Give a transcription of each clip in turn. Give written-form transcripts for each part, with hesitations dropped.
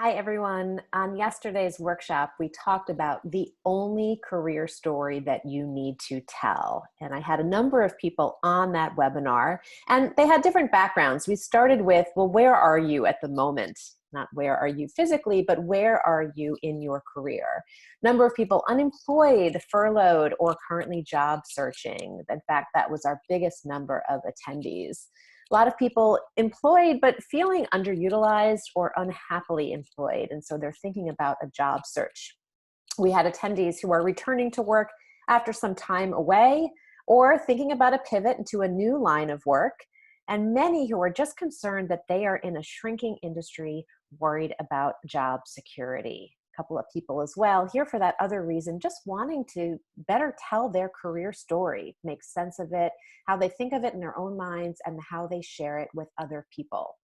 Hi, everyone. On yesterday's workshop, we talked about the only career story that you need to tell. And I had a number of people on that webinar, and they had different backgrounds. We started with, well, where are you at the moment? Not where are you physically, but where are you in your career? Number of people unemployed, furloughed, or currently job searching. In fact, that was our biggest number of attendees. A lot of people employed but feeling underutilized or unhappily employed, and so they're thinking about a job search. We had attendees who are returning to work after some time away or thinking about a pivot into a new line of work, and many who are just concerned that they are in a shrinking industry, worried about job security. A couple of people as well here for that other reason, just wanting to better tell their career story, make sense of it, how they think of it in their own minds, and how they share it with other people.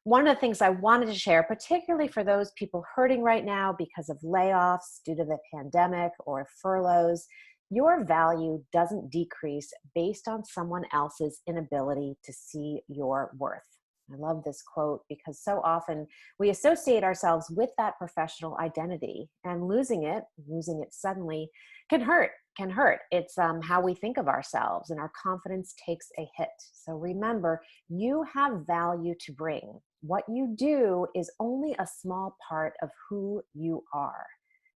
One of the things I wanted to share, particularly for those people hurting right now because of layoffs due to the pandemic or furloughs, your value doesn't decrease based on someone else's inability to see your worth. I love this quote because so often we associate ourselves with that professional identity, and losing it suddenly can hurt. It's how we think of ourselves, and our confidence takes a hit. So remember, you have value to bring. What you do is only a small part of who you are.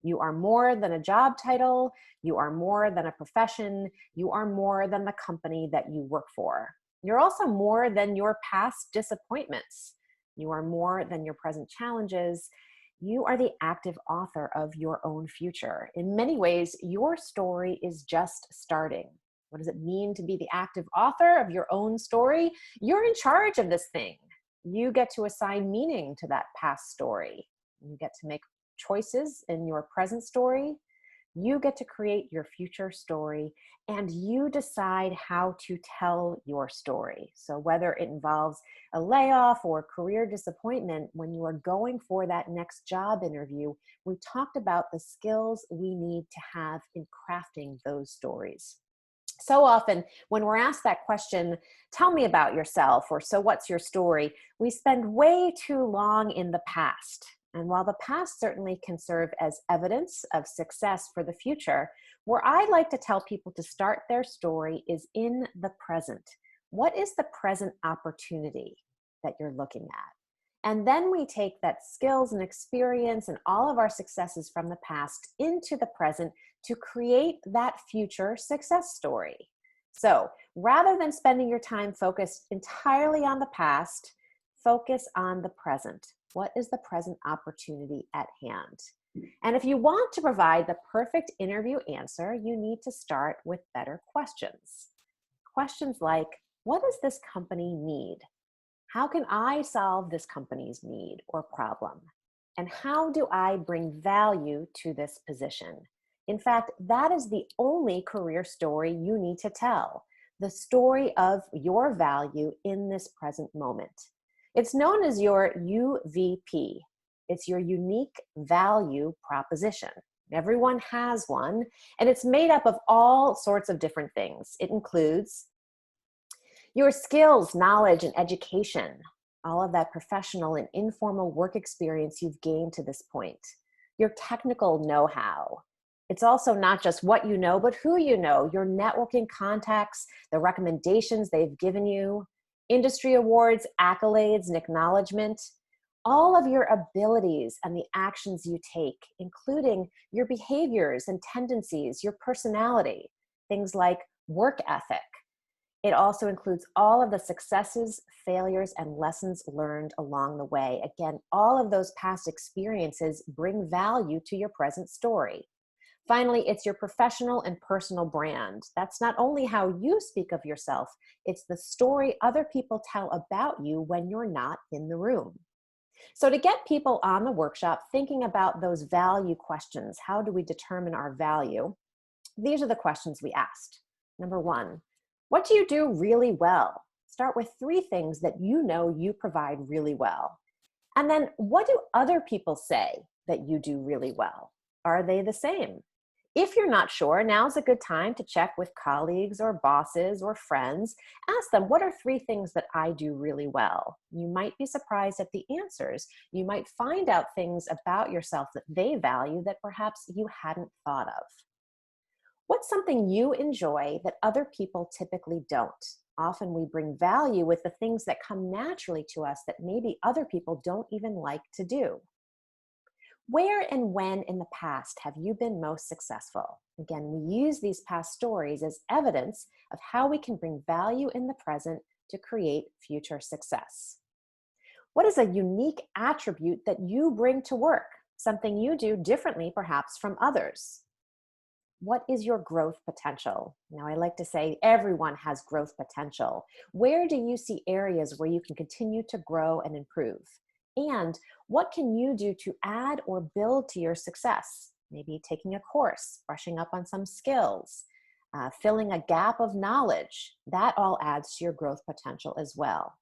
You are more than a job title. You are more than a profession. You are more than the company that you work for. You're also more than your past disappointments. You are more than your present challenges. You are the active author of your own future. In many ways, your story is just starting. What does it mean to be the active author of your own story? You're in charge of this thing. You get to assign meaning to that past story. You get to make choices in your present story. You get to create your future story, and you decide how to tell your story. So whether it involves a layoff or career disappointment, when you are going for that next job interview, we talked about the skills we need to have in crafting those stories. So often when we're asked that question, tell me about yourself, or so what's your story, we spend way too long in the past. And while the past certainly can serve as evidence of success for the future, where I like to tell people to start their story is in the present. What is the present opportunity that you're looking at? And then we take that skills and experience and all of our successes from the past into the present to create that future success story. So rather than spending your time focused entirely on the past, focus on the present. What is the present opportunity at hand? And if you want to provide the perfect interview answer, you need to start with better questions. Questions like, what does this company need? How can I solve this company's need or problem? And how do I bring value to this position? In fact, that is the only career story you need to tell, the story of your value in this present moment. It's known as your UVP. It's your unique value proposition. Everyone has one, and it's made up of all sorts of different things. It includes your skills, knowledge, and education, all of that professional and informal work experience you've gained to this point, your technical know-how. It's also not just what you know, but who you know, your networking contacts, the recommendations they've given you, industry awards, accolades, and acknowledgement, all of your abilities and the actions you take, including your behaviors and tendencies, your personality, things like work ethic. It also includes all of the successes, failures, and lessons learned along the way. Again, all of those past experiences bring value to your present story. Finally, it's your professional and personal brand. That's not only how you speak of yourself, it's the story other people tell about you when you're not in the room. So to get people on the workshop thinking about those value questions, how do we determine our value? These are the questions we asked. Number one, what do you do really well? Start with 3 things that you know you provide really well. And then what do other people say that you do really well? Are they the same? If you're not sure, now's a good time to check with colleagues or bosses or friends. Ask them, what are 3 things that I do really well? You might be surprised at the answers. You might find out things about yourself that they value that perhaps you hadn't thought of. What's something you enjoy that other people typically don't? Often we bring value with the things that come naturally to us that maybe other people don't even like to do. Where and when in the past have you been most successful? Again, we use these past stories as evidence of how we can bring value in the present to create future success. What is a unique attribute that you bring to work? Something you do differently, perhaps, from others? What is your growth potential? Now, I like to say everyone has growth potential. Where do you see areas where you can continue to grow and improve? And what can you do to add or build to your success? Maybe taking a course, brushing up on some skills, filling a gap of knowledge. That all adds to your growth potential as well.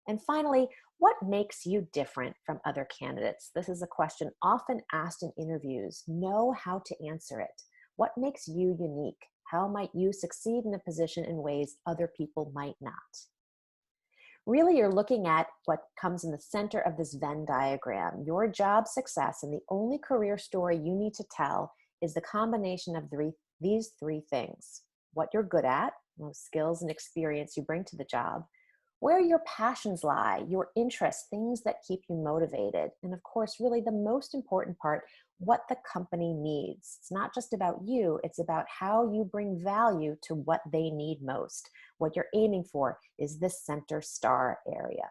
And finally, what makes you different from other candidates? This is a question often asked in interviews. Know how to answer it. What makes you unique? How might you succeed in a position in ways other people might not? Really, you're looking at what comes in the center of this Venn diagram. Your job success and the only career story you need to tell is the combination of these 3 things. What you're good at, those skills and experience you bring to the job, where your passions lie, your interests, things that keep you motivated. And of course, really the most important part, what the company needs. It's not just about you, it's about how you bring value to what they need most. What you're aiming for is this center star area.